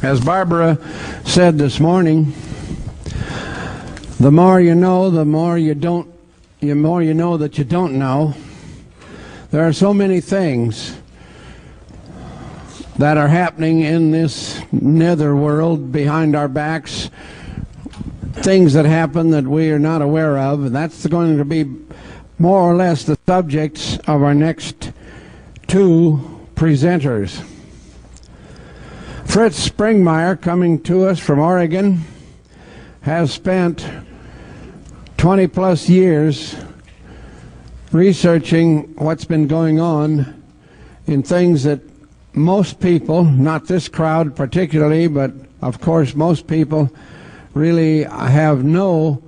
As Barbara said this morning, the more you know, the more you know that you don't know. There are so many things that are happening in this nether world behind our backs, things that happen that we are not aware of, and that's going to be more or less the subjects of our next two presenters. Fritz Springmeier, coming to us from Oregon, has spent 20-plus years researching what's been going on in things that most people, not this crowd particularly, but of course most people, really have no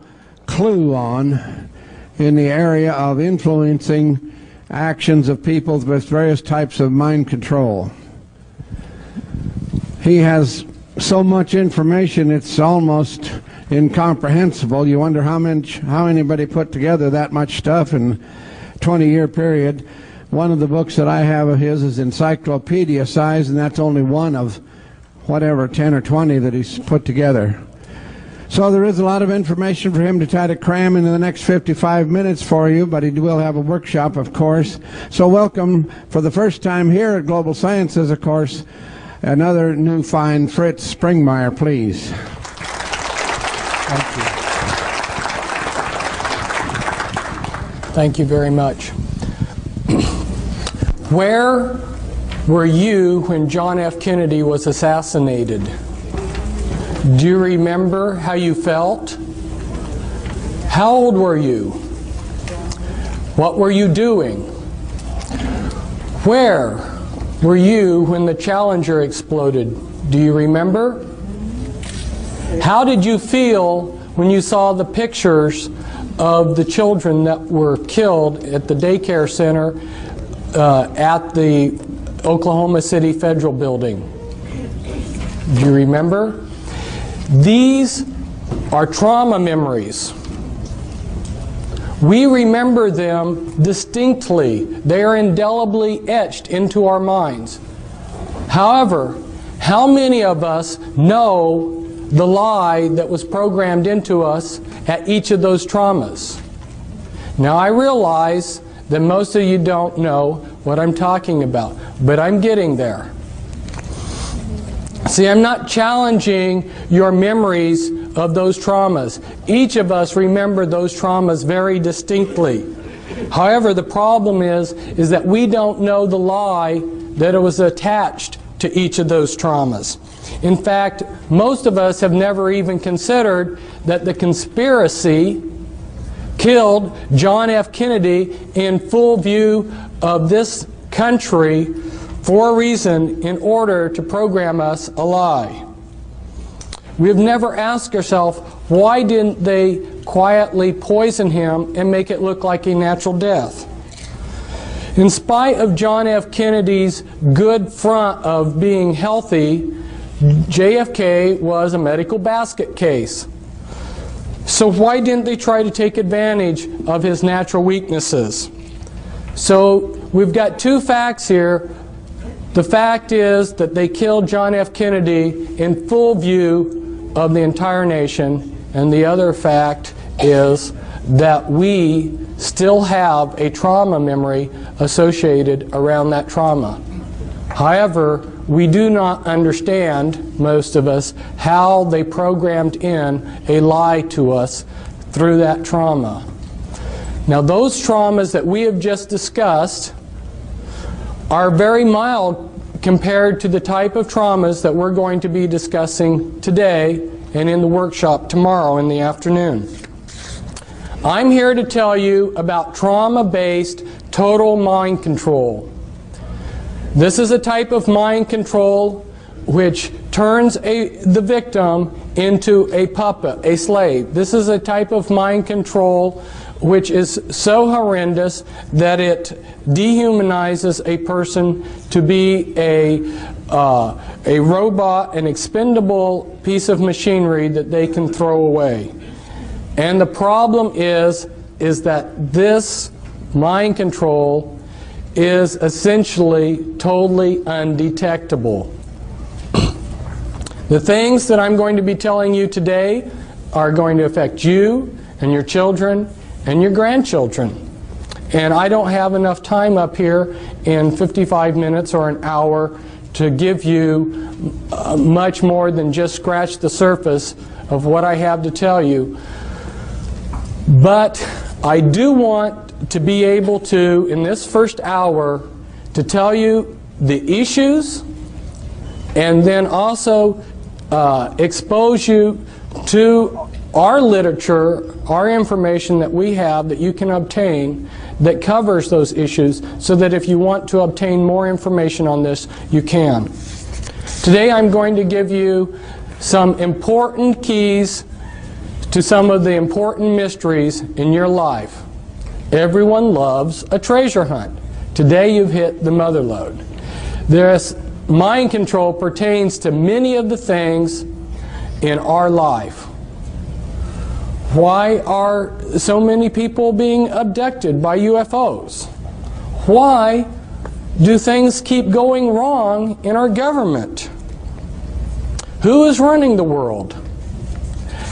clue on in the area of influencing actions of people with various types of mind control. He has so much information it's almost incomprehensible. You wonder how anybody put together that much stuff in a 20-year period. One of the books that I have of his is encyclopedia size, and that's only one of whatever 10 or 20 that he's put together. So there is a lot of information for him to try to cram into the next 55 minutes for you, but he will have a workshop, of course. So welcome for the first time here at Global Sciences, of course, another new fine Fritz Springmeier, please. Thank you. Thank you very much. Where were you when John F. Kennedy was assassinated? Do you remember how you felt? How old were you? What were you doing? Where were you when the Challenger exploded? Do you remember? How did you feel when you saw the pictures of the children that were killed at the daycare center at the Oklahoma City Federal Building? Do you remember? These are trauma memories. We remember them distinctly. They are indelibly etched into our minds. However, how many of us know the lie that was programmed into us at each of those traumas? Now, I realize that most of you don't know what I'm talking about, but I'm getting there. See, I'm not challenging your memories of those traumas. Each of us remember those traumas very distinctly. However, the problem is that we don't know the lie that was attached to each of those traumas. In fact, most of us have never even considered that the conspiracy killed John F. Kennedy in full view of this country for a reason, in order to program us a lie. We've never asked ourselves, why didn't they quietly poison him and make it look like a natural death? In spite of John F. Kennedy's good front of being healthy, JFK was a medical basket case. So why didn't they try to take advantage of his natural weaknesses? So we've got two facts here. The fact is that they killed John F. Kennedy in full view of the entire nation, and the other fact is that we still have a trauma memory associated around that trauma. However, we do not understand, most of us, how they programmed in a lie to us through that trauma. Now, those traumas that we have just discussed are very mild compared to the type of traumas that we're going to be discussing today and in the workshop tomorrow in the afternoon. I'm here to tell you about trauma-based total mind control. This is a type of mind control which turns the victim into a puppet, a slave. This is a type of mind control which is so horrendous that it dehumanizes a person to be a robot, an expendable piece of machinery that they can throw away. And the problem is that this mind control is essentially totally undetectable. The things that I'm going to be telling you today are going to affect you and your children and your grandchildren. And I don't have enough time up here in 55 minutes or an hour to give you much more than just scratch the surface of what I have to tell you. But I do want to be able to, in this first hour, to tell you the issues and then also expose you to our literature, our information that we have that you can obtain that covers those issues, so that if you want to obtain more information on this, you can. Today I'm going to give you some important keys to some of the important mysteries in your life. Everyone loves a treasure hunt. Today you've hit the mother lode. Mind control pertains to many of the things in our life. Why are so many people being abducted by UFOs? Why do things keep going wrong in our government? Who is running the world?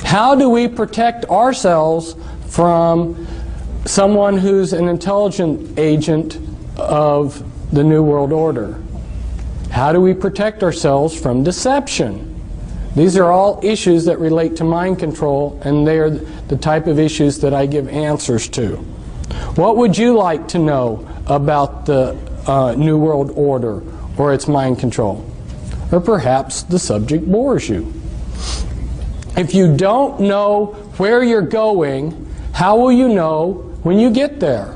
How do we protect ourselves from someone who's an intelligent agent of the New World Order? How do we protect ourselves from deception? These are all issues that relate to mind control, and they are the type of issues that I give answers to. What would you like to know about the New World Order or its mind control? Or perhaps the subject bores you. If you don't know where you're going, how will you know when you get there?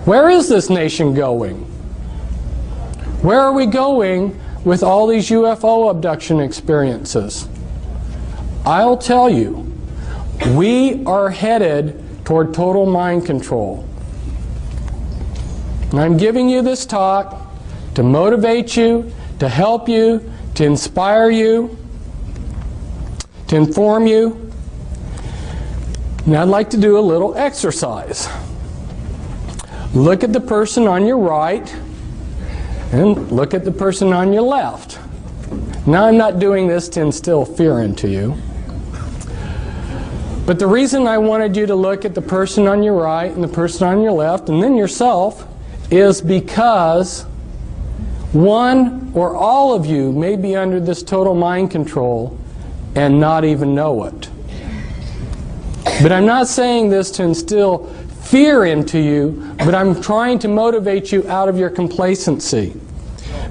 Where is this nation going? Where are we going with all these UFO abduction experiences? I'll tell you, we are headed toward total mind control. And I'm giving you this talk to motivate you, to help you, to inspire you, to inform you. And I'd like to do a little exercise. Look at the person on your right and look at the person on your left. Now, I'm not doing this to instill fear into you. But the reason I wanted you to look at the person on your right and the person on your left and then yourself is because one or all of you may be under this total mind control and not even know it. But I'm not saying this to instill fear into you, but I'm trying to motivate you out of your complacency.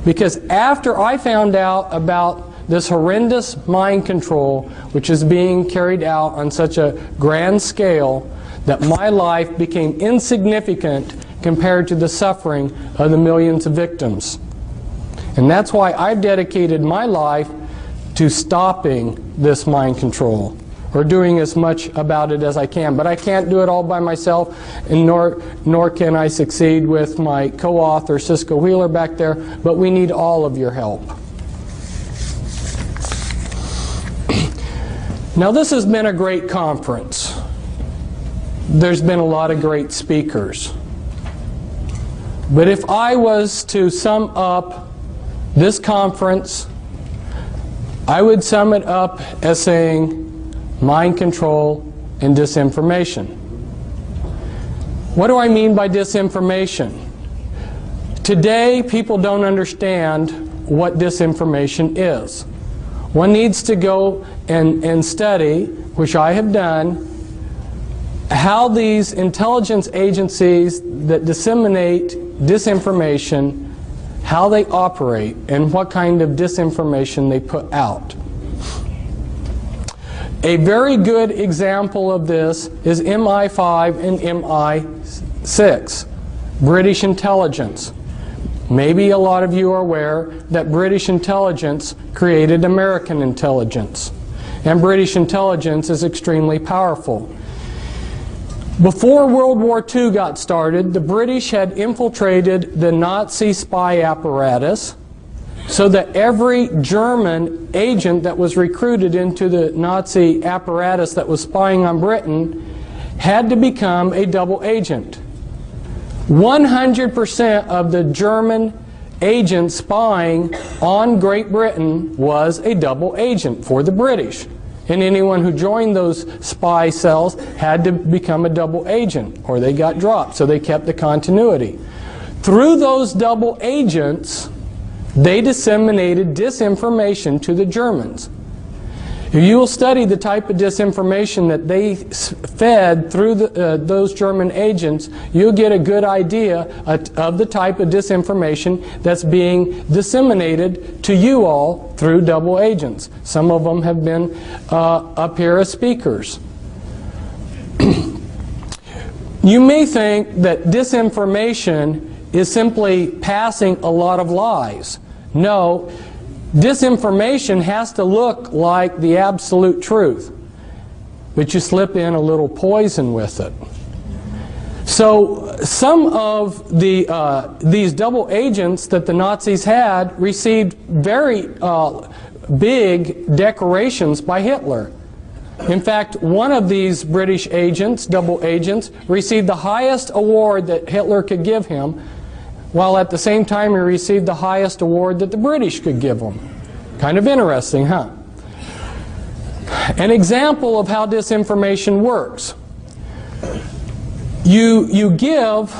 Because after I found out about this horrendous mind control, which is being carried out on such a grand scale, that my life became insignificant compared to the suffering of the millions of victims. And that's why I've dedicated my life to stopping this mind control, or doing as much about it as I can. But I can't do it all by myself, and nor can I succeed with my co-author, Cisco Wheeler, back there, but we need all of your help. Now, this has been a great conference. There's been a lot of great speakers. But if I was to sum up this conference, I would sum it up as saying mind control and disinformation. What do I mean by disinformation? Today, people don't understand what disinformation is. One needs to go and study, which I have done, how these intelligence agencies that disseminate disinformation, how they operate, and what kind of disinformation they put out. A very good example of this is MI5 and MI6, British intelligence. Maybe a lot of you are aware that British intelligence created American intelligence. And British intelligence is extremely powerful. Before World War II got started, the British had infiltrated the Nazi spy apparatus, so that every German agent that was recruited into the Nazi apparatus that was spying on Britain had to become a double agent. 100% of the German agent spying on Great Britain was a double agent for the British. And anyone who joined those spy cells had to become a double agent, or they got dropped, so they kept the continuity. Through those double agents, they disseminated disinformation to the Germans. If you will study the type of disinformation that they fed through those German agents, you'll get a good idea of the type of disinformation that's being disseminated to you all through double agents. Some of them have been up here as speakers. You may think that disinformation is simply passing a lot of lies. No. Disinformation has to look like the absolute truth, but you slip in a little poison with it. So some of these double agents that the Nazis had received very big decorations by Hitler. In fact, one of these British agents, double agents, received the highest award that Hitler could give him, while at the same time he received the highest award that the British could give him. Kind of interesting, huh? An example of how disinformation works. You give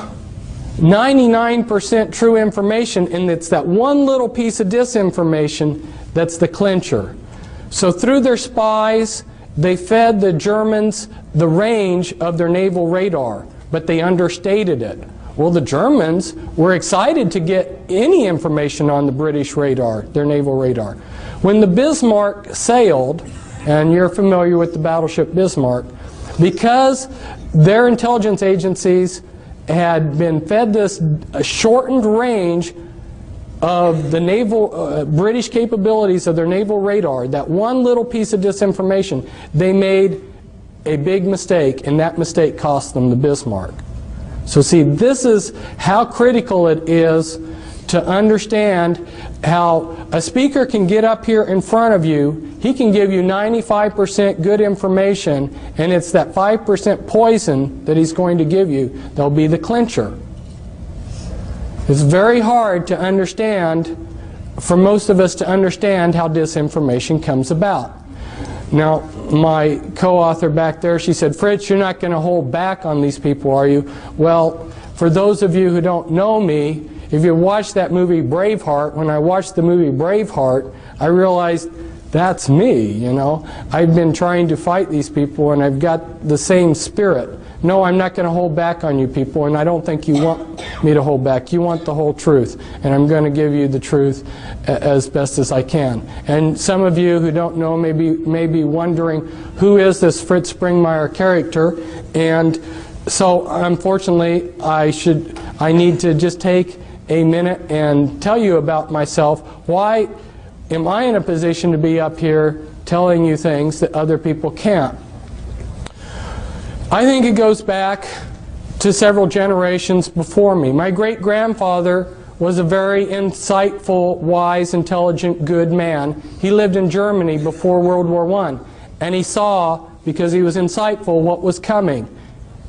99% true information, and it's that one little piece of disinformation that's the clincher. So through their spies, they fed the Germans the range of their naval radar, but they understated it. Well, the Germans were excited to get any information on the British radar, their naval radar. When the Bismarck sailed, and you're familiar with the battleship Bismarck, because their intelligence agencies had been fed this shortened range of the naval British capabilities of their naval radar, that one little piece of disinformation, they made a big mistake, and that mistake cost them the Bismarck. So see, this is how critical it is to understand how a speaker can get up here in front of you, he can give you 95% good information, and it's that 5% poison that he's going to give you that'll be the clincher. It's very hard to understand, for most of us to understand how disinformation comes about. Now, my co-author back there, she said, "Fritz, you're not going to hold back on these people, are you?" Well, for those of you who don't know me, if you watched that movie Braveheart, when I watched the movie Braveheart, I realized that's me, you know. I've been trying to fight these people, and I've got the same spirit. No, I'm not going to hold back on you people, and I don't think you want me to hold back. You want the whole truth, and I'm going to give you the truth as best as I can. And some of you who don't know may be wondering, who is this Fritz Springmeier character? And so, unfortunately, I need to just take a minute and tell you about myself. Why am I in a position to be up here telling you things that other people can't? I think it goes back to several generations before me. My great-grandfather was a very insightful, wise, intelligent, good man. He lived in Germany before World War I, and he saw, because he was insightful, what was coming.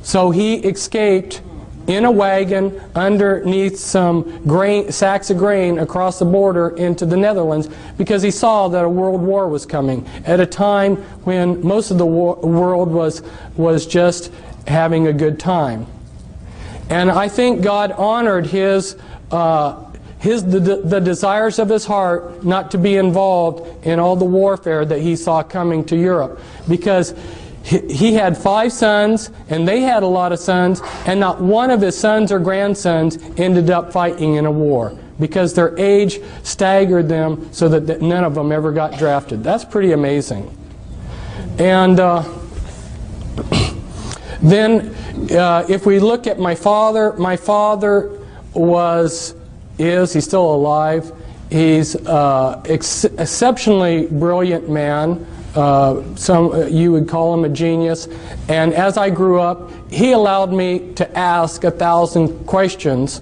So he escaped in a wagon underneath some sacks of grain across the border into the Netherlands, because he saw that a world war was coming at a time when most of the world was just having a good time. And I think God honored the desires of his heart not to be involved in all the warfare that he saw coming to Europe, because he had 5 sons, and they had a lot of sons, and not one of his sons or grandsons ended up fighting in a war, because their age staggered them so that none of them ever got drafted. That's pretty amazing. And then if we look at my father he's still alive. He's exceptionally brilliant man. You would call him a genius. And as I grew up, he allowed me to ask 1,000 questions.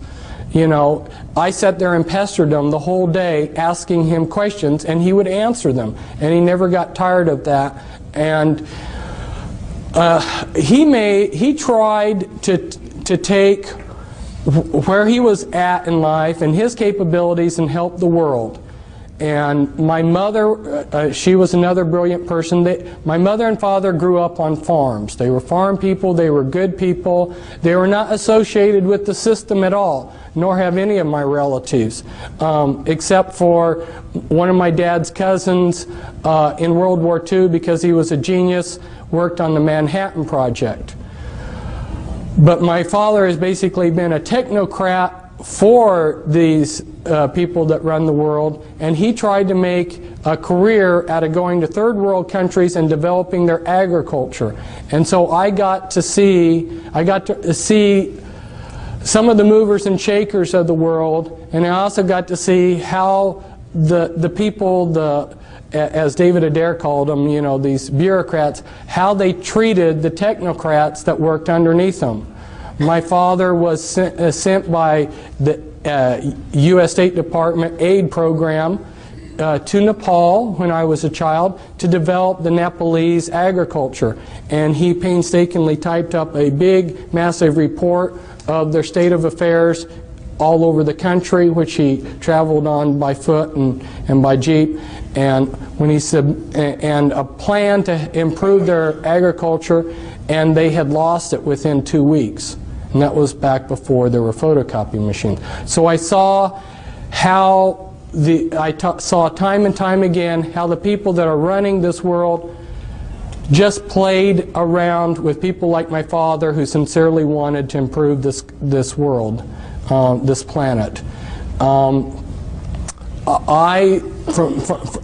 You know, I sat there and pestered him the whole day asking him questions, and he would answer them. And he never got tired of that. And he tried to take where he was at in life and his capabilities and help the world. And my mother, she was another brilliant person. My mother and father grew up on farms. They were farm people. They were good people. They were not associated with the system at all, nor have any of my relatives, except for one of my dad's cousins in World War II, because he was a genius, worked on the Manhattan Project. But my father has basically been a technocrat for these people that run the world, and he tried to make a career out of going to third world countries and developing their agriculture. And so I got to see some of the movers and shakers of the world, and I also got to see how the people, as David Adair called them, you know, these bureaucrats, how they treated the technocrats that worked underneath them. My father was sent by the U.S. State Department aid program to Nepal when I was a child to develop the Nepalese agriculture. And he painstakingly typed up a big, massive report of their state of affairs all over the country, which he traveled on by foot and by jeep. And when he said, and a plan to improve their agriculture, and they had lost it within 2 weeks. And that was back before there were photocopy machines. So I saw how saw time and time again how the people that are running this world just played around with people like my father, who sincerely wanted to improve this world, this planet.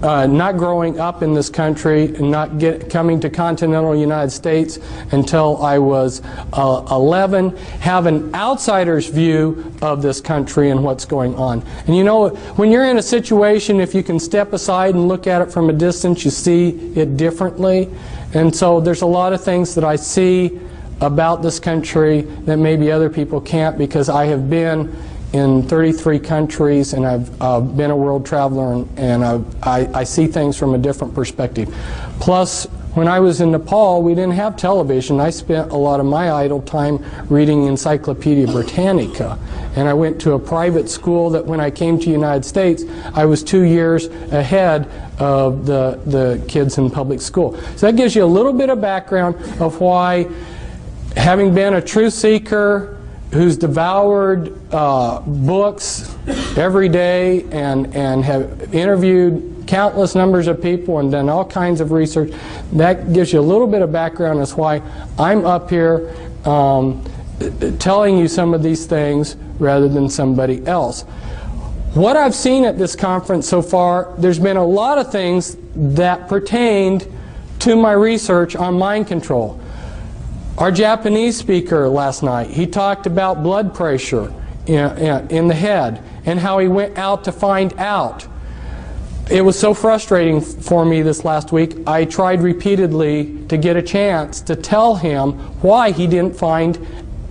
Not growing up in this country and not coming to continental United States until I was 11, have an outsider's view of this country and what's going on. And you know, when you're in a situation, if you can step aside and look at it from a distance, you see it differently. And so there's a lot of things that I see about this country that maybe other people can't, because I have been in 33 countries, and I've been a world traveler, and I see things from a different perspective. Plus, when I was in Nepal, we didn't have television. I spent a lot of my idle time reading Encyclopedia Britannica. And I went to a private school that when I came to the United States, I was 2 years ahead of the kids in public school. So that gives you a little bit of background of why, having been a truth seeker, who's devoured books every day and have interviewed countless numbers of people and done all kinds of research, that gives you a little bit of background as why I'm up here telling you some of these things rather than somebody else. What I've seen at this conference so far, there's been a lot of things that pertained to my research on mind control. Our Japanese speaker last night, he talked about blood pressure in the head and how he went out to find out. It was so frustrating for me this last week. I tried repeatedly to get a chance to tell him why he didn't find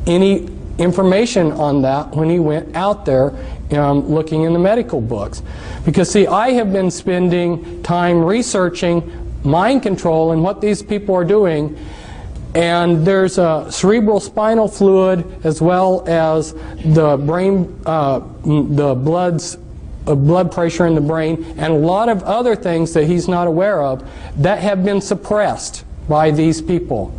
any information on that when he went out there looking in the medical books. Because see, I have been spending time researching mind control and what these people are doing. And there's a cerebral spinal fluid, as well as the brain, the blood pressure in the brain, and a lot of other things that he's not aware of that have been suppressed by these people.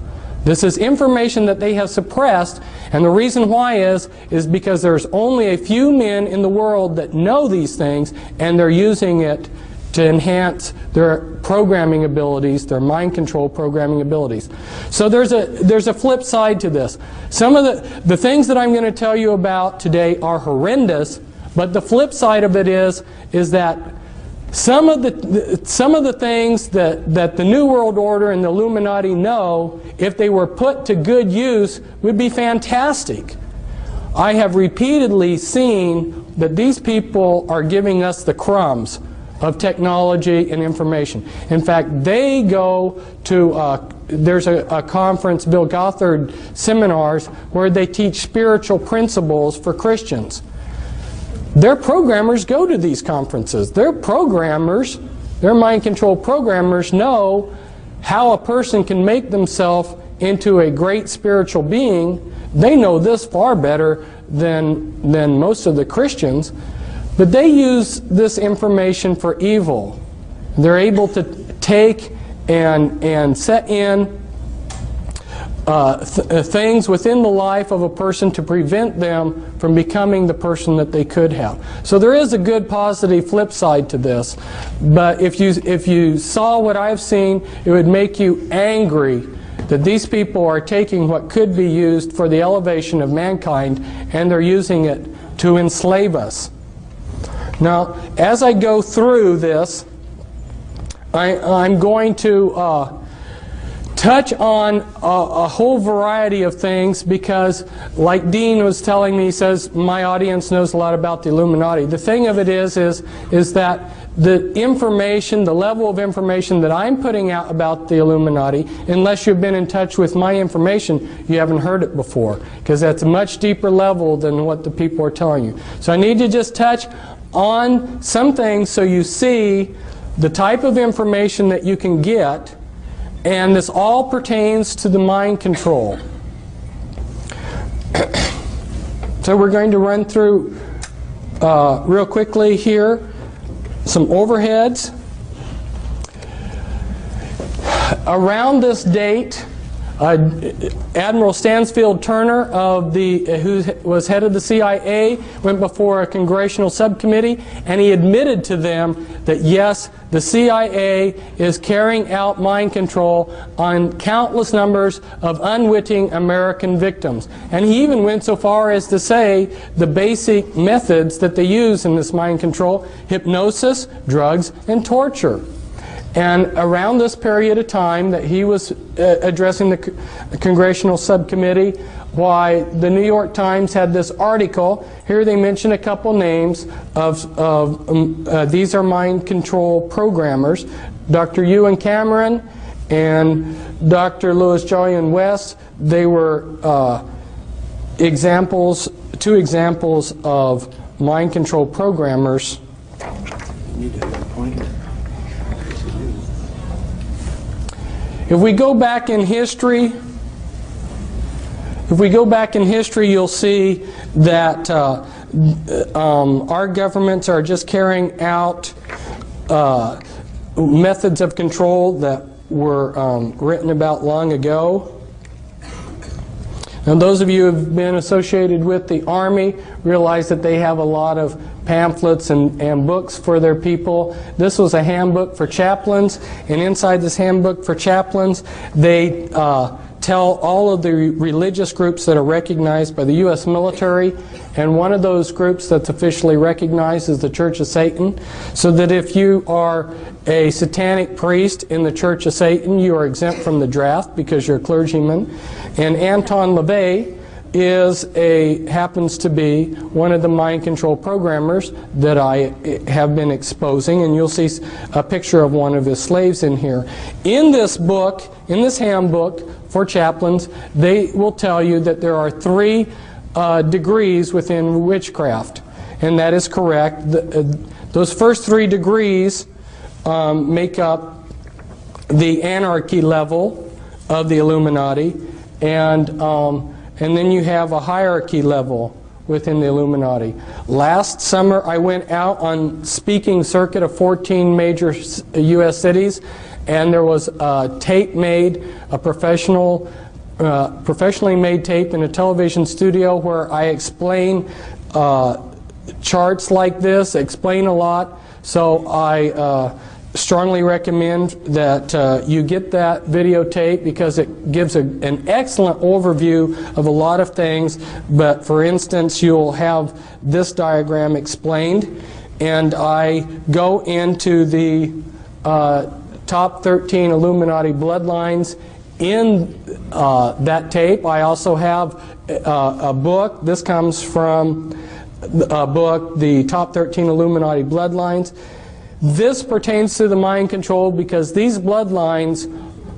This is information that they have suppressed, and the reason why is because there's only a few men in the world that know these things, and they're using it to enhance their programming abilities, their mind control programming abilities. So there's a flip side to this. Some of the things that I'm going to tell you about today are horrendous, but the flip side of it is that some of the things that the New World Order and the Illuminati know, if they were put to good use, would be fantastic. I have repeatedly seen that these people are giving us the crumbs of technology and information. In fact, they go to, there's a conference, Bill Gothard seminars, where they teach spiritual principles for Christians. Their programmers go to these conferences. Their programmers, their mind control programmers, know how a person can make themselves into a great spiritual being. They know this far better than most of the Christians, but they use this information for evil. They're able to take and set in things within the life of a person to prevent them from becoming the person that they could have. So there is a good positive flip side to this, but if you saw what I've seen, it would make you angry that these people are taking what could be used for the elevation of mankind and they're using it to enslave us. Now, as I go through this, I'm going to touch on a whole variety of things because, like Dean was telling me, he says, my audience knows a lot about the Illuminati. The thing of it is that the information, the level of information that I'm putting out about the Illuminati, unless you've been in touch with my information, you haven't heard it before, because that's a much deeper level than what the people are telling you. So I need to just touch on some things so you see the type of information that you can get. And this all pertains to the mind control. So we're going to run through real quickly here some overheads. Around this date, Admiral Stansfield Turner, who was head of the CIA, went before a congressional subcommittee, and he admitted to them that yes, the CIA is carrying out mind control on countless numbers of unwitting American victims. And he even went so far as to say the basic methods that they use in this mind control: hypnosis, drugs, and torture. And around this period of time that he was addressing the congressional subcommittee, why the New York Times had this article. Here they mention a couple names of these are mind control programmers. Dr. Ewan Cameron and Dr. Louis Jolyon West. They were two examples of mind control programmers. If we go back in history, you'll see that our governments are just carrying out methods of control that were written about long ago. Now, those of you who have been associated with the Army realize that they have a lot of pamphlets and books for their people. This was a handbook for chaplains, and inside this handbook for chaplains, they tell all of the religious groups that are recognized by the U.S. military, and one of those groups that's officially recognized is the Church of Satan, so that if you are a satanic priest in the Church of Satan, you are exempt from the draft because you're a clergyman. And Anton LaVey happens to be one of the mind control programmers that I have been exposing, and you'll see a picture of one of his slaves in here. In this book, in this handbook for chaplains, they will tell you that there are 3 degrees within witchcraft, and that is correct. Those first 3 degrees make up the anarchy level of the Illuminati, and then you have a hierarchy level within the Illuminati. Last summer I went out on speaking circuit of 14 major U.S. cities, and there was a tape made, a professionally made tape in a television studio where I explain charts like this, explain a lot. So I strongly recommend that you get that videotape because it gives an excellent overview of a lot of things. But for instance, you'll have this diagram explained, and I go into the top 13 Illuminati bloodlines in that tape. I also have a book. This comes from a book, The Top 13 Illuminati Bloodlines. This pertains to the mind control because these bloodlines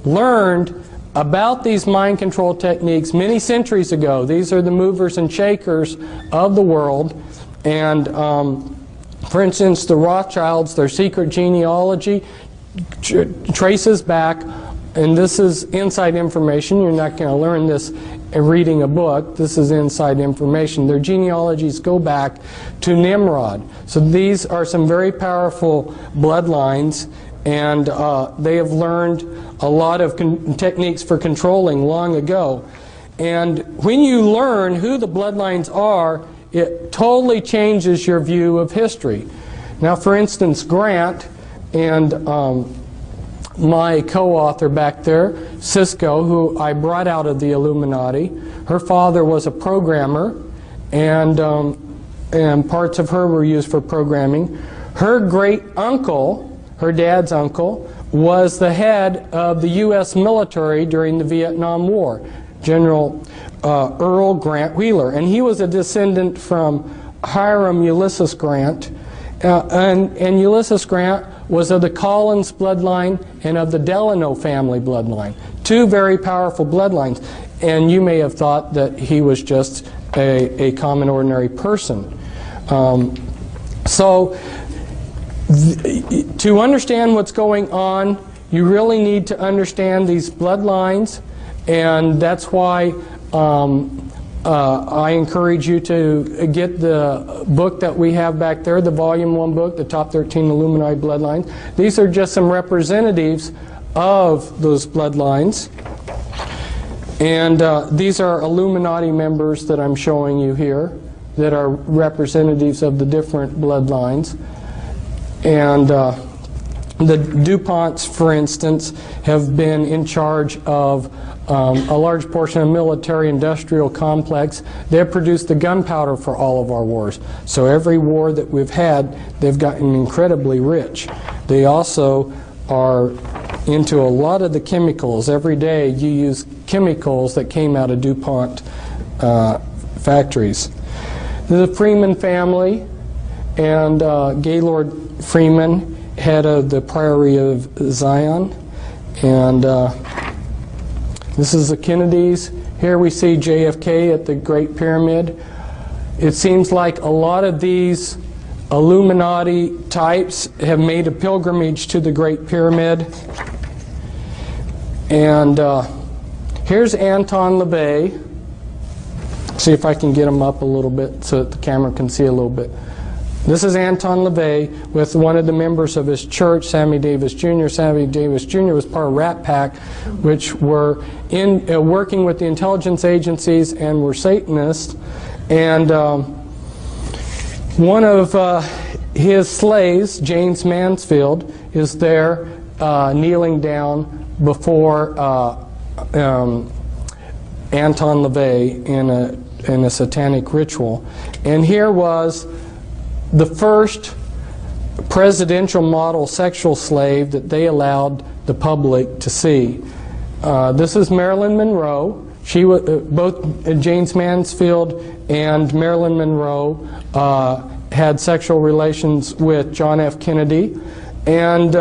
learned about these mind control techniques many centuries ago. These are the movers and shakers of the world. And for instance, the Rothschilds, their secret genealogy traces back and this is inside information. You're not going to learn this reading a book. This is inside information. Their genealogies go back to Nimrod. So these are some very powerful bloodlines, and they have learned a lot of techniques for controlling long ago. And when you learn who the bloodlines are, it totally changes your view of history. Now, for instance, Grant and my co-author back there, Cisco, who I brought out of the Illuminati, her father was a programmer, and parts of her were used for programming. Her great uncle, her dad's uncle, was the head of the U.S. military during the Vietnam War, General Earl Grant Wheeler, and he was a descendant from Hiram Ulysses Grant, and Ulysses Grant was of the Collins bloodline and of the Delano family bloodline. Two very powerful bloodlines. And you may have thought that he was just a common, ordinary person. So to understand what's going on, you really need to understand these bloodlines, and that's why I encourage you to get the book that we have back there, the Volume 1 book, the Top 13 Illuminati Bloodlines. These are just some representatives of those bloodlines. And these are Illuminati members that I'm showing you here that are representatives of the different bloodlines. And the DuPonts, for instance, have been in charge of a large portion of the military-industrial complex. They've produced the gunpowder for all of our wars. So every war that we've had, they've gotten incredibly rich. They also are into a lot of the chemicals. Every day you use chemicals that came out of DuPont factories. The Freeman family and Gaylord Freeman, head of the Priory of Zion, and this is the Kennedys. Here we see JFK at the Great Pyramid. It seems like a lot of these Illuminati types have made a pilgrimage to the Great Pyramid. And here's Anton LaVey. See if I can get him up a little bit so that the camera can see a little bit. This is Anton LaVey with one of the members of his church, Sammy Davis Jr. Sammy Davis Jr. was part of Rat Pack, which were in working with the intelligence agencies and were Satanists. And one of his slaves, James Mansfield, is there kneeling down before Anton LaVey in a satanic ritual. And here was the first presidential model sexual slave that they allowed the public to see. This is Marilyn Monroe. She was, both James Mansfield and Marilyn Monroe had sexual relations with John F. Kennedy. And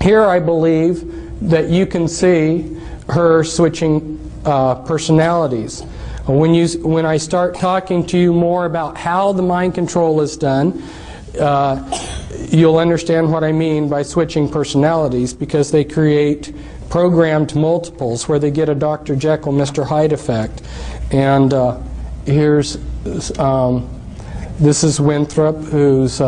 here I believe that you can see her switching personalities. When I start talking to you more about how the mind control is done, you'll understand what I mean by switching personalities, because they create programmed multiples where they get a Dr. Jekyll, Mr. Hyde effect. And here's this is Winthrop, who's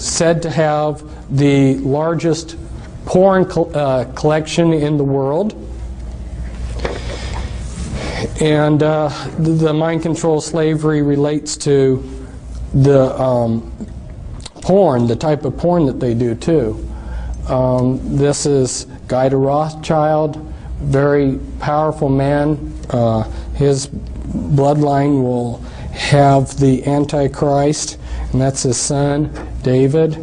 said to have the largest porn collection in the world. And the mind control slavery relates to the porn, the type of porn that they do too. This is Guy de Rothschild, very powerful man. His bloodline will have the Antichrist, and that's his son, David.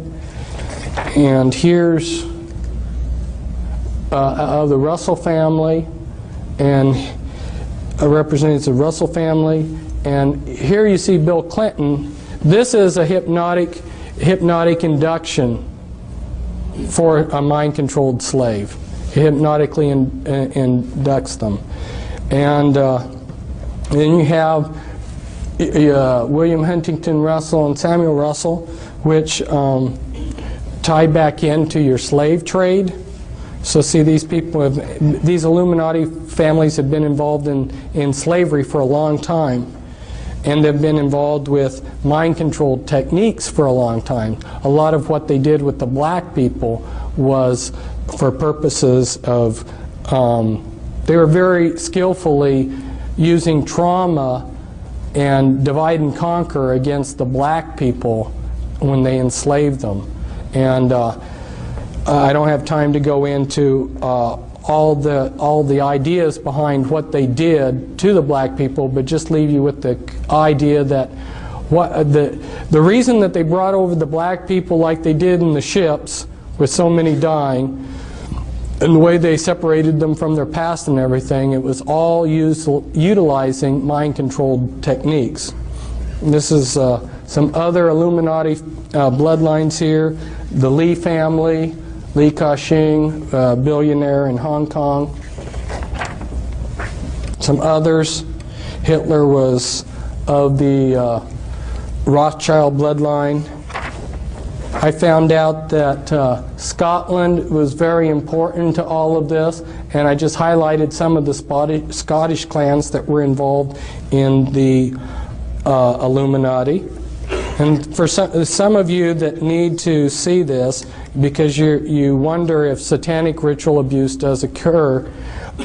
And here's of the Russell family, and representatives of the Russell family. And here you see Bill Clinton. This is a hypnotic induction for a mind-controlled slave. He hypnotically inducts them. And then you have William Huntington Russell and Samuel Russell, which tie back into your slave trade. So see, these people, these Illuminati families have been involved in slavery for a long time, and have been involved with mind control techniques for a long time. A lot of what they did with the black people was for purposes of, they were very skillfully using trauma and divide and conquer against the black people when they enslaved them. And I don't have time to go into all the ideas behind what they did to the black people, but just leave you with the idea that the reason that they brought over the black people like they did in the ships, with so many dying, and the way they separated them from their past and everything, it was all utilizing mind-controlled techniques. And this is some other Illuminati bloodlines here. The Lee family, Li Ka-shing, billionaire in Hong Kong. Some others. Hitler was of the Rothschild bloodline. I found out that Scotland was very important to all of this, and I just highlighted some of the Scottish clans that were involved in the Illuminati. And for some of you that need to see this, because you wonder if satanic ritual abuse does occur,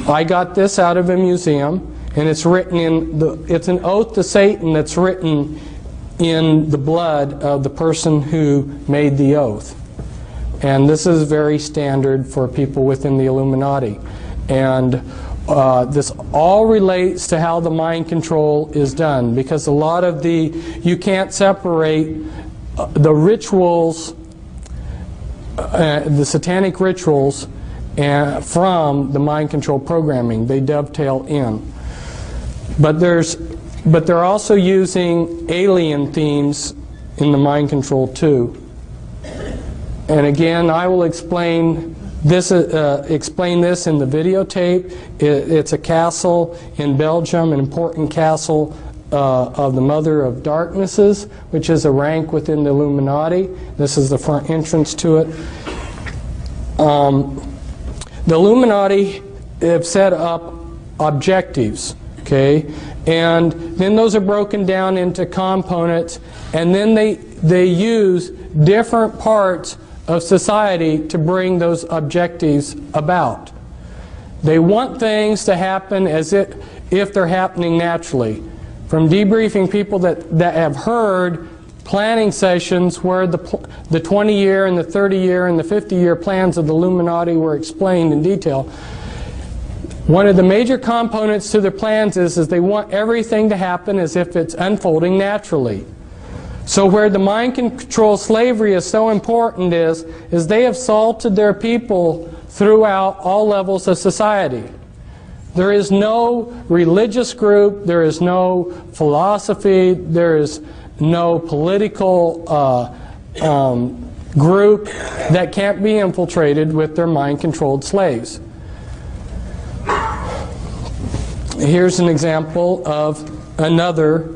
I got this out of a museum, and it's written it's an oath to Satan that's written in the blood of the person who made the oath. And this is very standard for people within the Illuminati. And this all relates to how the mind control is done, because a lot of you can't separate the rituals, the satanic rituals, from the mind control programming. They dovetail in. But they're also using alien themes in the mind control too. And again, I will explain this in the videotape. It's a castle in Belgium, an important castle of the Mother of Darknesses, which is a rank within the Illuminati. This is the front entrance to it. The Illuminati have set up objectives, okay? And then those are broken down into components, and then they use different parts of society to bring those objectives about. They want things to happen as if they're happening naturally. From debriefing people that have heard planning sessions where the 20-year and the 30-year and the 50-year plans of the Illuminati were explained in detail, one of the major components to their plans is they want everything to happen as if it's unfolding naturally. So where the mind control slavery is so important is they have salted their people throughout all levels of society. There is no religious group, there is no philosophy, there is no political group that can't be infiltrated with their mind-controlled slaves. Here's an example of another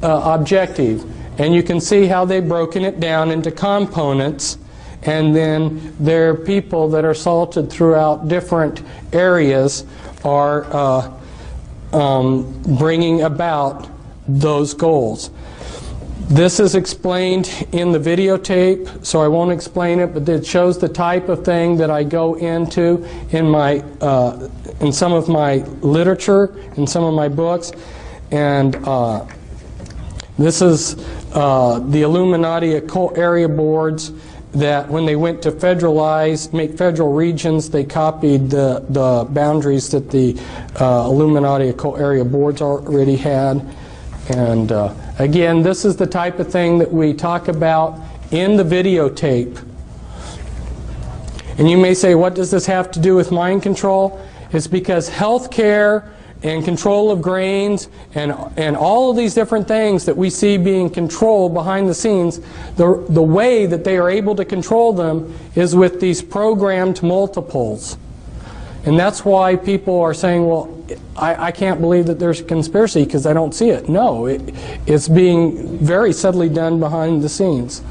objective. And you can see how they've broken it down into components, and then their people that are salted throughout different areas are bringing about those goals. This is explained in the videotape, so I won't explain it, but it shows the type of thing that I go into in some of my literature, in some of my books. And this is the Illuminati occult area boards that when they went to make federal regions, they copied the boundaries that the Illuminati occult area boards already had. And again, this is the type of thing that we talk about in the videotape. And you may say, what does this have to do with mind control? It's because healthcare and control of grains and all of these different things that we see being controlled behind the scenes, the way that they are able to control them is with these programmed multiples. And that's why people are saying, well, I can't believe that there's a conspiracy because I don't see it. No, it's being very subtly done behind the scenes.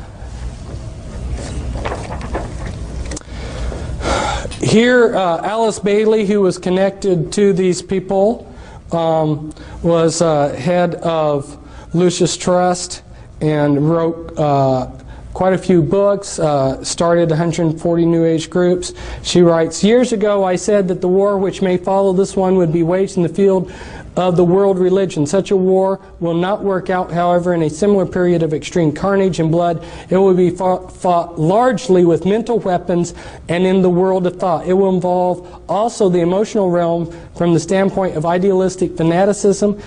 Here, Alice Bailey, who was connected to these people, was head of Lucis Trust and wrote quite a few books, started 140 New Age groups. She writes, "Years ago I said that the war which may follow this one would be waged in the field of the world religion. Such a war will not work out, however, in a similar period of extreme carnage and blood. It will be fought largely with mental weapons and in the world of thought. It will involve also the emotional realm from the standpoint of idealistic fanaticism.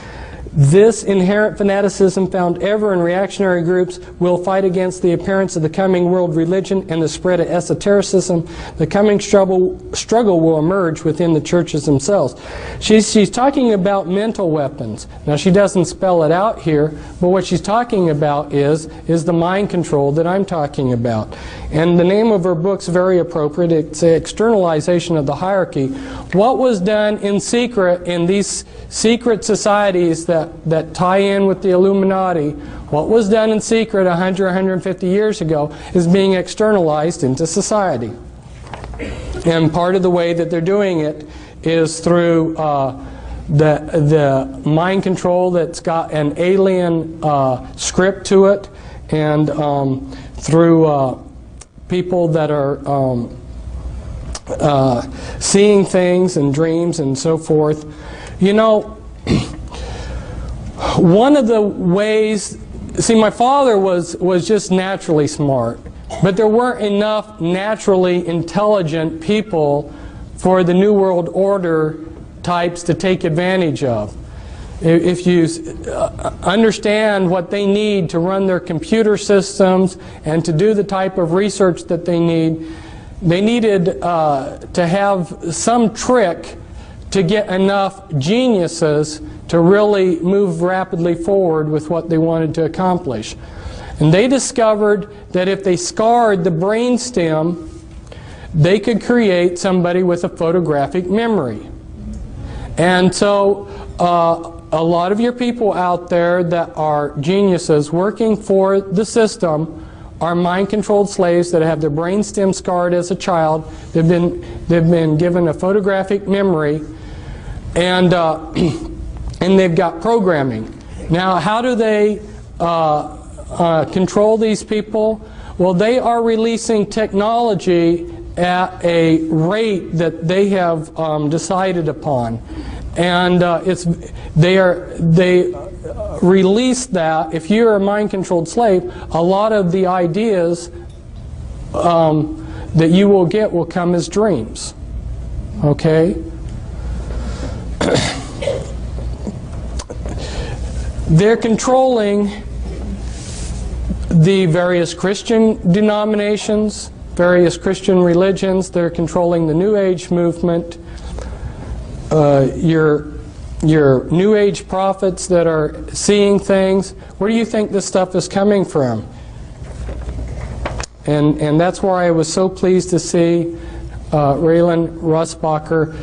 This inherent fanaticism found ever in reactionary groups will fight against the appearance of the coming world religion and the spread of esotericism. The coming struggle will emerge within the churches themselves." She's talking about mental weapons. Now, she doesn't spell it out here, but what she's talking about is the mind control that I'm talking about. And the name of her book's very appropriate. It's an externalization of the hierarchy. What was done in secret in these secret societies that tie in with the Illuminati, what was done in secret 100, 150 years ago is being externalized into society. And part of the way that they're doing it is through the mind control that's got an alien script to it, and through people that are seeing things and dreams and so forth. You know, one of the ways, see, my father was just naturally smart, but there weren't enough naturally intelligent people for the New World Order types to take advantage of. If you understand what they need to run their computer systems and to do the type of research that they need, they needed to have some trick to get enough geniuses to really move rapidly forward with what they wanted to accomplish. And they discovered that if they scarred the brainstem, they could create somebody with a photographic memory. And so a lot of your people out there that are geniuses working for the system are mind-controlled slaves that have their brainstem scarred as a child. They've been given a photographic memory, and they've got programming. Now, how do they control these people? Well, they are releasing technology at a rate that they have decided upon, and they release that. If you're a mind-controlled slave, a lot of the ideas that you will get will come as dreams. Okay? They're controlling the various Christian denominations, various Christian religions. They're controlling the New Age movement. Your New Age prophets that are seeing things. Where do you think this stuff is coming from? And that's why I was so pleased to see Raylan Russbacher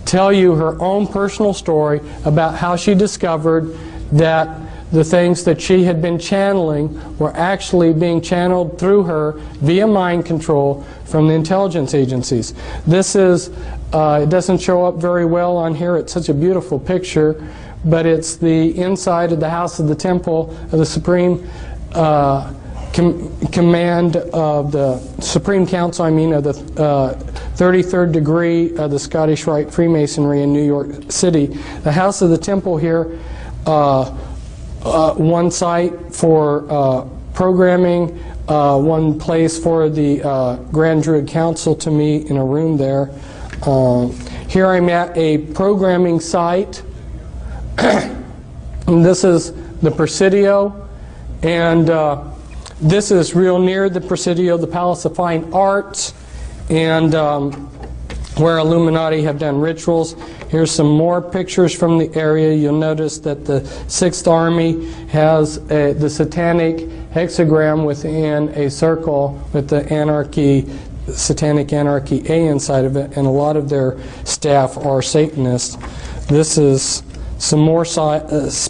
tell you her own personal story about how she discovered that the things that she had been channeling were actually being channeled through her via mind control from the intelligence agencies. This is, it doesn't show up very well on here. It's such a beautiful picture, but it's the inside of the House of the Temple of the Supreme Command of the Supreme Council, of the 33rd degree of the Scottish Rite Freemasonry in New York City. The House of the Temple here, one site for programming, one place for the Grand Druid Council to meet in a room there. Here I'm at a programming site. And this is the Presidio, and this is real near the Presidio, the Palace of Fine Arts, and where Illuminati have done rituals. Here's some more pictures from the area. You'll notice that the 6th Army has the satanic hexagram within a circle with the satanic anarchy A inside of it, and a lot of their staff are Satanists. This is some more sites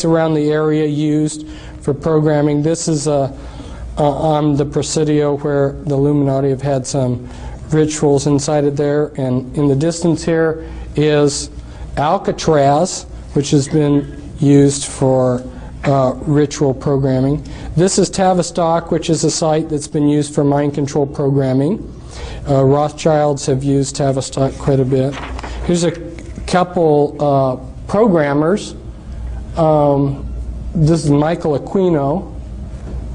around the area used for programming. This is on the Presidio where the Illuminati have had some rituals inside of there. And in the distance here is Alcatraz, which has been used for ritual programming. This is Tavistock, which is a site that's been used for mind control programming. Rothschilds have used Tavistock quite a bit. Here's a couple programmers. This is Michael Aquino,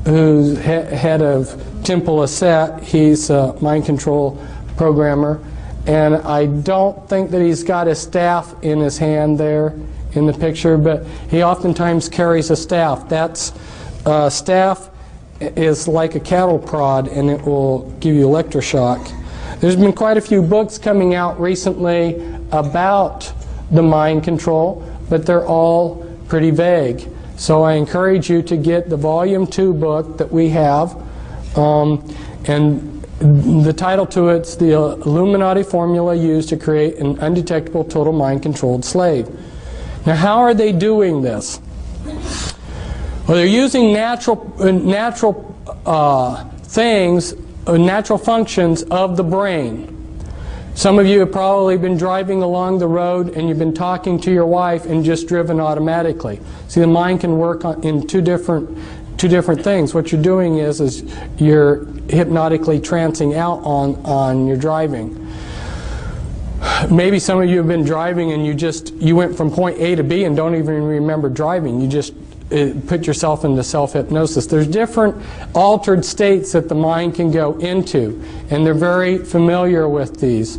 who's head of Temple Asset. He's a mind control programmer. And I don't think that he's got his staff in his hand there in the picture, but he oftentimes carries a staff. That's staff is like a cattle prod, and it will give you electroshock. There's been quite a few books coming out recently about the mind control, but they're all pretty vague. So I encourage you to get the Volume 2 book that we have, and the title to it's The Illuminati Formula Used to Create an Undetectable Total Mind-Controlled Slave. Now, how are they doing this? Well, they're using natural things, natural functions of the brain. Some of you have probably been driving along the road and you've been talking to your wife and just driven automatically. See, the mind can work in two different things. What you're doing is you're hypnotically trancing out on your driving. Maybe some of you have been driving and you went from point A to B and don't even remember driving. You just put yourself into self-hypnosis. There's different altered states that the mind can go into, and they're very familiar with these.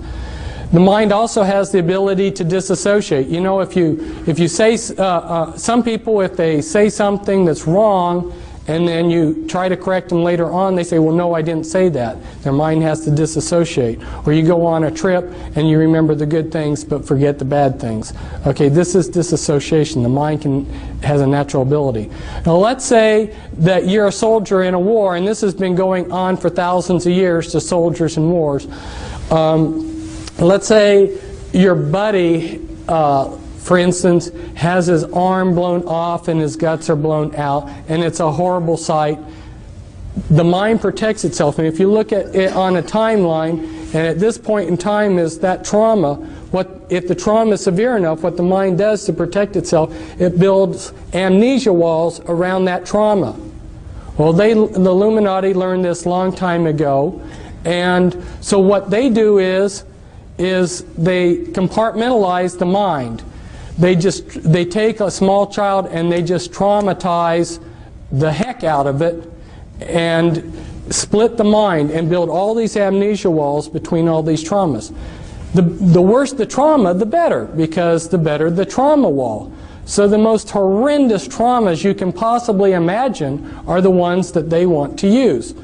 The mind also has the ability to disassociate. You know, if you say, some people, if they say something that's wrong, and then you try to correct them later on, they say, well, no, I didn't say that. Their mind has to disassociate. Or you go on a trip and you remember the good things but forget the bad things. Okay, this is disassociation. The mind has a natural ability. Now let's say that you're a soldier in a war, and this has been going on for thousands of years to soldiers in wars. Let's say your buddy, for instance, has his arm blown off and his guts are blown out, and it's a horrible sight. The mind protects itself, and if you look at it on a timeline, and at this point in time is that trauma, if the trauma is severe enough, what the mind does to protect itself, it builds amnesia walls around that trauma. Well, the Illuminati learned this a long time ago, and so what they do is they compartmentalize the mind. They take a small child and they just traumatize the heck out of it and split the mind and build all these amnesia walls between all these traumas. The worse the trauma, the better, because the better the trauma wall. So the most horrendous traumas you can possibly imagine are the ones that they want to use.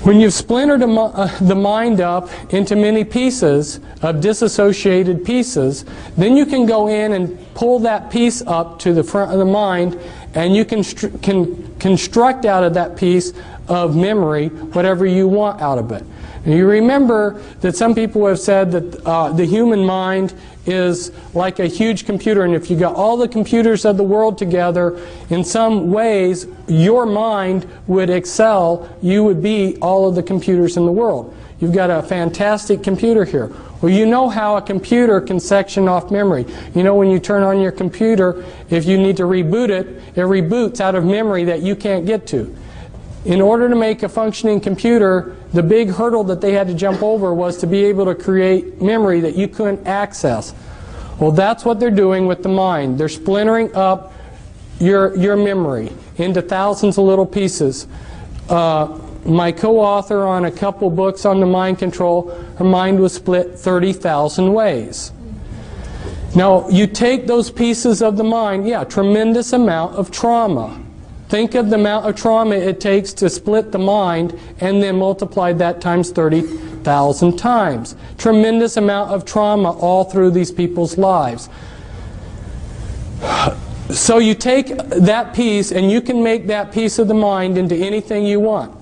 When you've splintered the mind up into many pieces of disassociated pieces, then you can go in and pull that piece up to the front of the mind, and you can construct out of that piece of memory whatever you want out of it. And you remember that some people have said that the human mind is like a huge computer, and if you got all the computers of the world together, in some ways your mind would excel. You would be all of the computers in the world. You've got a fantastic computer here. Well, you know how a computer can section off memory. You know, when you turn on your computer, if you need to reboot it, it reboots out of memory that you can't get to. In order to make a functioning computer, the big hurdle that they had to jump over was to be able to create memory that you couldn't access. Well, that's what they're doing with the mind. They're splintering up your memory into thousands of little pieces. My co-author on a couple books on the mind control, her mind was split 30,000 ways. Now, you take those pieces of the mind, yeah, tremendous amount of trauma. Think of the amount of trauma it takes to split the mind and then multiply that times 30,000 times. Tremendous amount of trauma all through these people's lives. So you take that piece and you can make that piece of the mind into anything you want.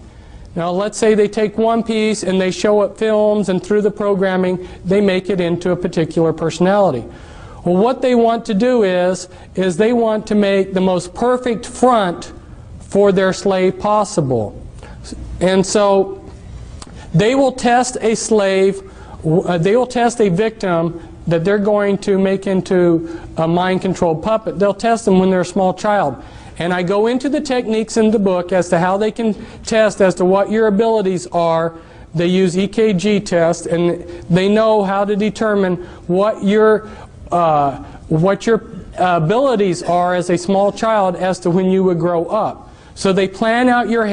Now let's say they take one piece and they show it films, and through the programming they make it into a particular personality. Well, what they want to do is they want to make the most perfect front for their slave possible. And so They will test a slave, they will test a victim that they're going to make into a mind-controlled puppet. They'll test them when they're a small child. And I go into the techniques in the book as to how they can test as to what your abilities are. They use EKG tests, and they know how to determine what your abilities are as a small child as to when you would grow up. So they plan out your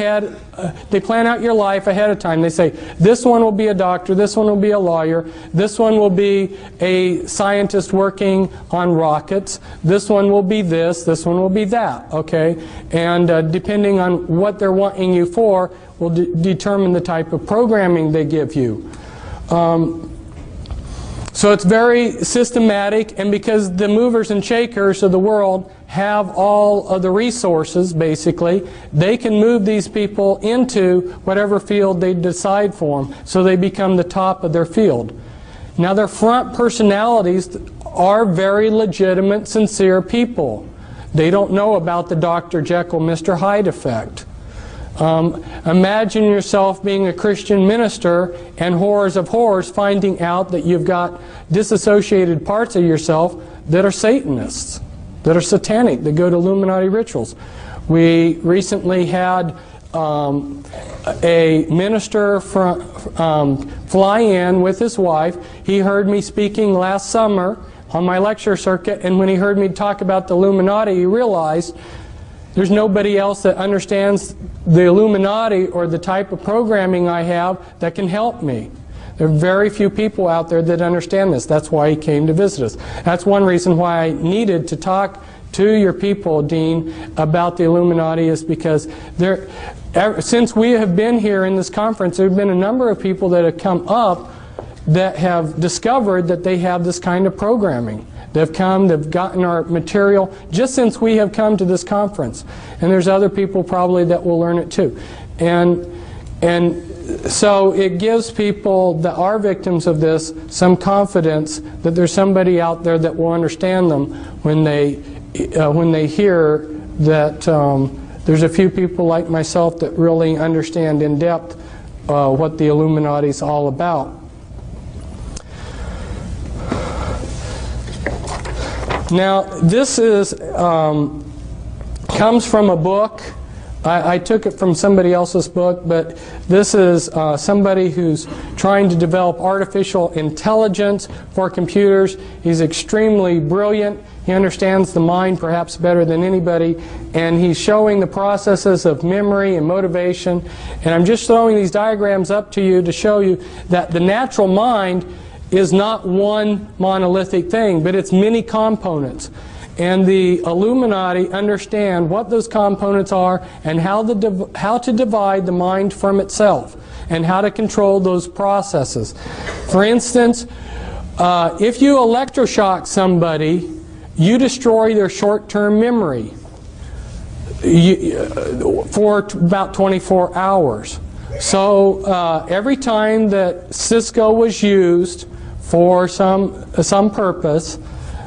they plan out your life ahead of time. They say, this one will be a doctor, this one will be a lawyer, this one will be a scientist working on rockets, this one will be this one will be that, okay? And depending on what they're wanting you for will determine the type of programming they give you. So it's very systematic, and because the movers and shakers of the world have all of the resources, basically, they can move these people into whatever field they decide for them, so they become the top of their field. Now, their front personalities are very legitimate, sincere people. They don't know about the Dr. Jekyll, Mr. Hyde effect. Imagine yourself being a Christian minister and horrors of horrors finding out that you've got disassociated parts of yourself that are Satanists, that are satanic, that go to Illuminati rituals. We recently had a minister fly in with his wife. He heard me speaking last summer on my lecture circuit, and when he heard me talk about the Illuminati, he realized there's nobody else that understands the Illuminati or the type of programming I have that can help me. There are very few people out there that understand this. That's why he came to visit us. That's one reason why I needed to talk to your people, Dean, about the Illuminati, is because since we have been here in this conference, there have been a number of people that have come up that have discovered that they have this kind of programming. They've come, they've gotten our material just since we have come to this conference. And there's other people probably that will learn it too. And so it gives people that are victims of this some confidence that there's somebody out there that will understand them when they hear that there's a few people like myself that really understand in depth what the Illuminati is all about. Now, this comes from a book. I took it from somebody else's book, but this is somebody who's trying to develop artificial intelligence for computers. He's extremely brilliant. He understands the mind perhaps better than anybody, and he's showing the processes of memory and motivation. And I'm just throwing these diagrams up to you to show you that the natural mind is not one monolithic thing, but it's many components. And the Illuminati understand what those components are and how to divide the mind from itself and how to control those processes. For instance, if you electroshock somebody, you destroy their short-term memory for about 24 hours. So every time that Cisco was used for some purpose,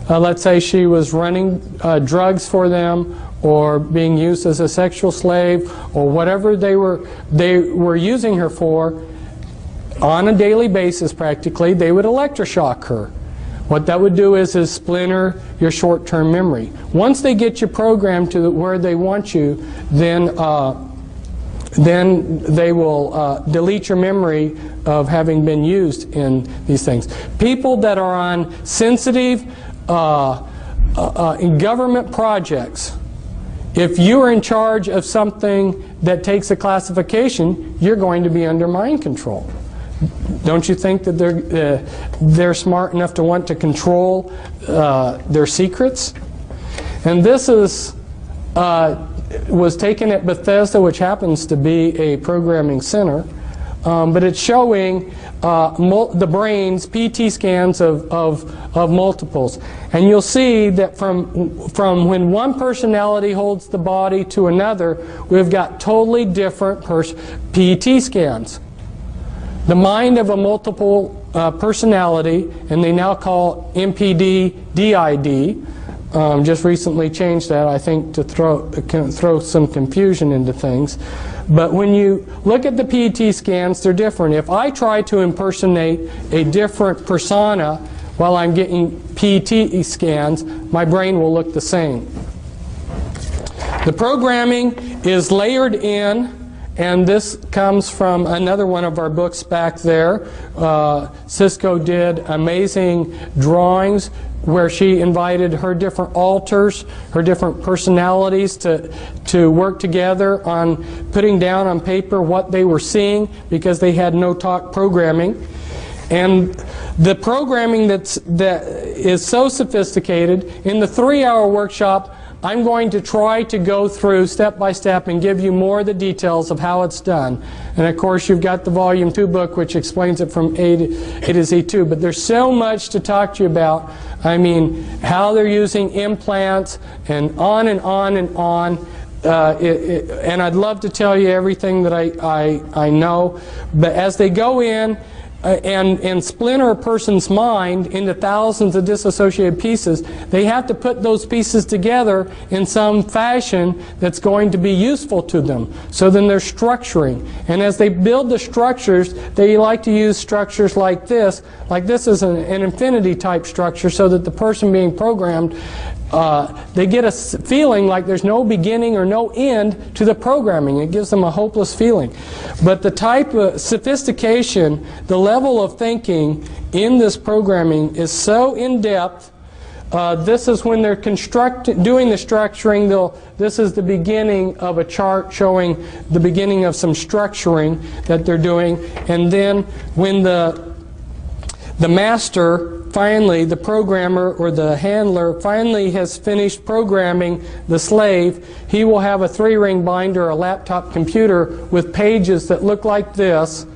let's say she was running drugs for them, or being used as a sexual slave, or whatever they were using her for, on a daily basis practically, they would electroshock her. What that would do is splinter your short-term memory. Once they get you programmed to where they want you, then they will delete your memory of having been used in these things. People that are on sensitive in government projects, if you are in charge of something that takes a classification, you're going to be under mind control. Don't you think that they're smart enough to want to control their secrets? And this was taken at Bethesda, which happens to be a programming center, but it's showing the brain's PT scans of multiples. And you'll see that from when one personality holds the body to another, we've got totally different PT scans. The mind of a multiple personality, and they now call MPD-DID, just recently changed that, I think, to throw some confusion into things. But when you look at the PET scans, they're different. If I try to impersonate a different persona while I'm getting PET scans, my brain will look the same. The programming is layered in, and this comes from another one of our books back there. Cisco did amazing drawings where she invited her different alters, her different personalities to work together on putting down on paper what they were seeing, because they had no talk programming. And the programming that is so sophisticated, in the 3-hour workshop, I'm going to try to go through step by step and give you more of the details of how it's done. And of course, you've got the Volume 2 book, which explains it from A to Z2. But there's so much to talk to you about. I mean, how they're using implants, and on and on and on. And I'd love to tell you everything that I know. But as they go in and splinter a person's mind into thousands of disassociated pieces, they have to put those pieces together in some fashion that's going to be useful to them. So then they're structuring. And as they build the structures, they like to use structures like this. Like this is an infinity type structure, so that the person being programmed, they get a feeling like there's no beginning or no end to the programming. It gives them a hopeless feeling. But the type of sophistication, the level of thinking in this programming is so in-depth. This is when they're doing the structuring. This is the beginning of a chart showing the beginning of some structuring that they're doing. And then when the master, finally, the programmer or the handler finally has finished programming the slave, he will have a 3-ring binder, a laptop computer with pages that look like this.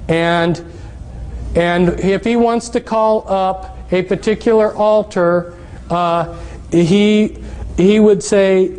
And if he wants to call up a particular altar, he would say,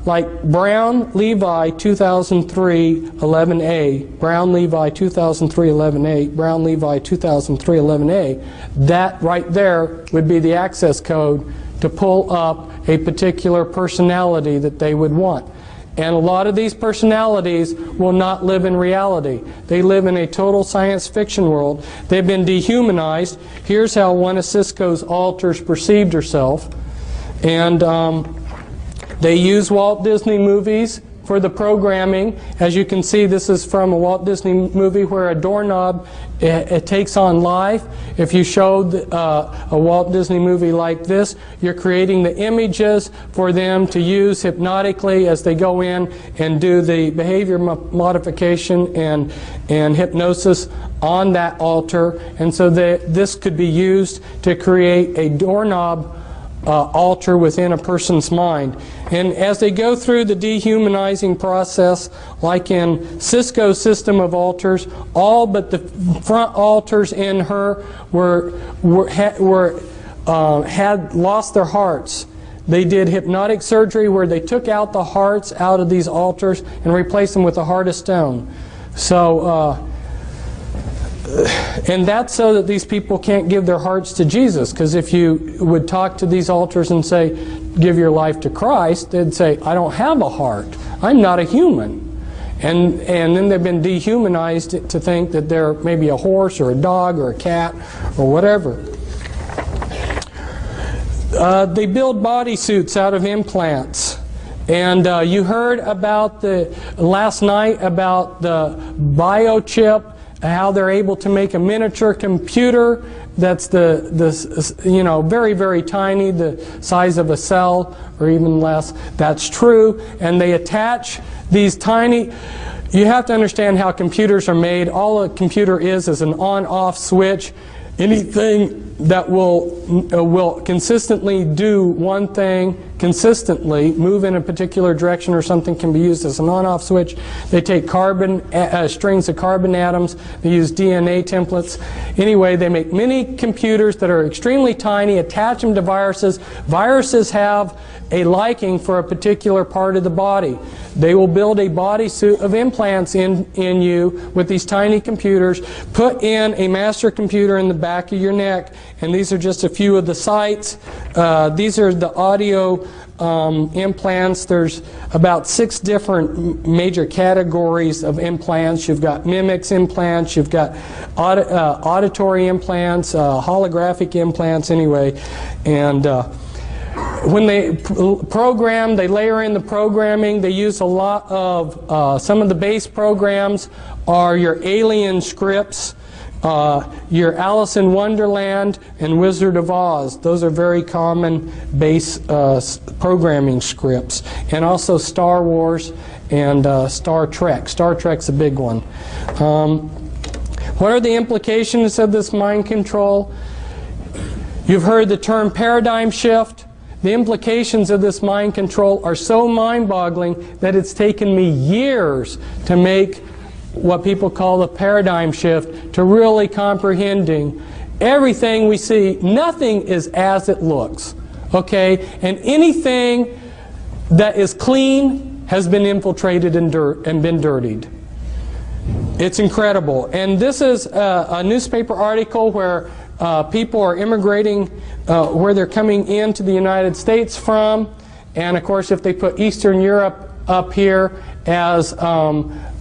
like Brown Levi 2003 11A, Brown Levi 2003 11A, Brown Levi 2003 11A. That right there would be the access code to pull up a particular personality that they would want. And a lot of these personalities will not live in reality. They live in a total science fiction world. They've been dehumanized. Here's how one of Cisco's alters perceived herself. And they use Walt Disney movies for the programming. As you can see, this is from a Walt Disney movie where a doorknob it takes on life. If you showed a Walt Disney movie like this, you're creating the images for them to use hypnotically as they go in and do the behavior modification and hypnosis on that altar. And so this could be used to create a doorknob alter within a person's mind. And as they go through the dehumanizing process, like in Cisco's system of altars, all but the front altars in her had lost their hearts. They did hypnotic surgery where they took out the hearts out of these altars and replaced them with a heart of stone. So and that's so that these people can't give their hearts to Jesus, because if you would talk to these altars and say, give your life to Christ, they'd say, I don't have a heart. I'm not a human. And then they've been dehumanized to think that they're maybe a horse or a dog or a cat or whatever. They build bodysuits out of implants. And you heard about last night about the biochip, how they're able to make a miniature computer that's very, very tiny, the size of a cell or even less. That's true. And they attach these tiny... You have to understand how computers are made. All a computer is an on-off switch. Anything that will consistently do one thing consistently, move in a particular direction or something, can be used as an on-off switch. They take strings of carbon atoms. They use DNA templates. Anyway, they make mini computers that are extremely tiny, attach them to viruses. Viruses have a liking for a particular part of the body. They will build a bodysuit of implants in you with these tiny computers, put in a master computer in the back of your neck, and these are just a few of the sites. These are the audio implants. There's about 6 different major categories of implants. You've got mimics implants, you've got auditory implants, holographic implants anyway. And when they program, they layer in the programming. They use a lot of, some of the base programs are your Alien scripts, your Alice in Wonderland and Wizard of Oz. Those are very common base programming scripts. And also Star Wars and Star Trek. Star Trek's a big one. What are the implications of this mind control? You've heard the term paradigm shift. The implications of this mind control are so mind-boggling that it's taken me years to make what people call the paradigm shift, to really comprehending everything we see. Nothing is as it looks, okay? And anything that is clean has been infiltrated and been dirtied. It's incredible. And this is a newspaper article where people are immigrating, where they're coming into the United States from. And of course, if they put Eastern Europe up here as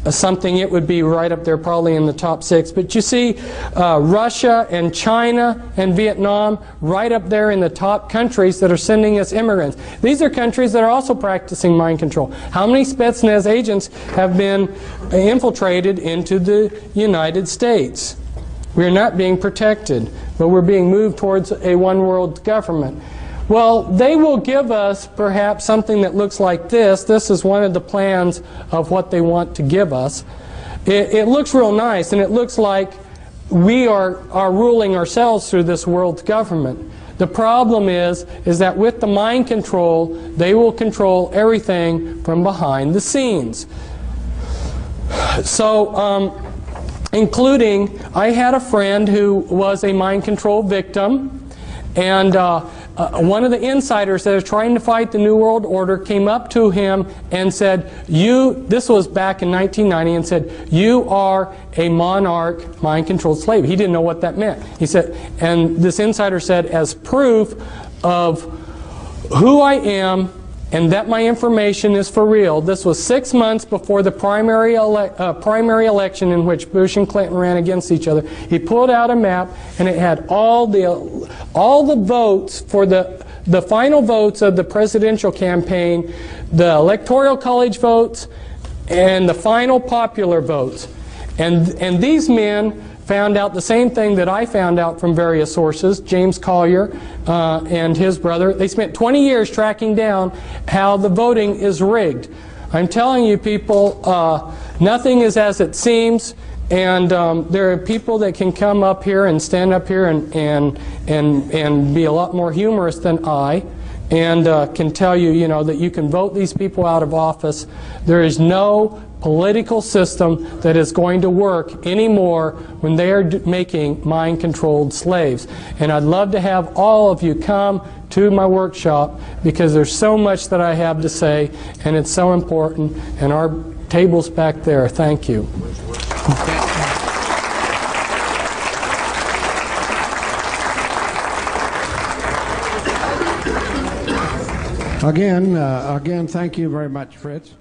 something, it would be right up there probably in the top 6. But you see Russia and China and Vietnam right up there in the top countries that are sending us immigrants. These are countries that are also practicing mind control. How many Spetsnaz agents have been infiltrated into the United States? We are not being protected, but we're being moved towards a one-world government. Well, they will give us perhaps something that looks like this. This is one of the plans of what they want to give us. It looks real nice, and it looks like we are ruling ourselves through this world government. The problem is that with the mind control, they will control everything from behind the scenes. So, including, I had a friend who was a mind control victim, and one of the insiders that is trying to fight the New World Order came up to him and said, this was back in 1990, and said, you are a monarch mind-controlled slave. He didn't know what that meant. He said, and this insider said, as proof of who I am and that my information is for real. This was 6 months before the primary election in which Bush and Clinton ran against each other. He pulled out a map, and it had all the votes for the final votes of the presidential campaign, the electoral college votes, and the final popular votes. And these men found out the same thing that I found out from various sources, James Collier and his brother. They spent 20 years tracking down how the voting is rigged. I'm telling you people, nothing is as it seems, and there are people that can come up here and stand up here and be a lot more humorous than I, and can tell you, you know, that you can vote these people out of office. There is no political system that is going to work anymore when they are making mind-controlled slaves. And I'd love to have all of you come to my workshop, because there's so much that I have to say, and it's so important. And our table's back there. Thank you. Again, thank you very much, Fritz.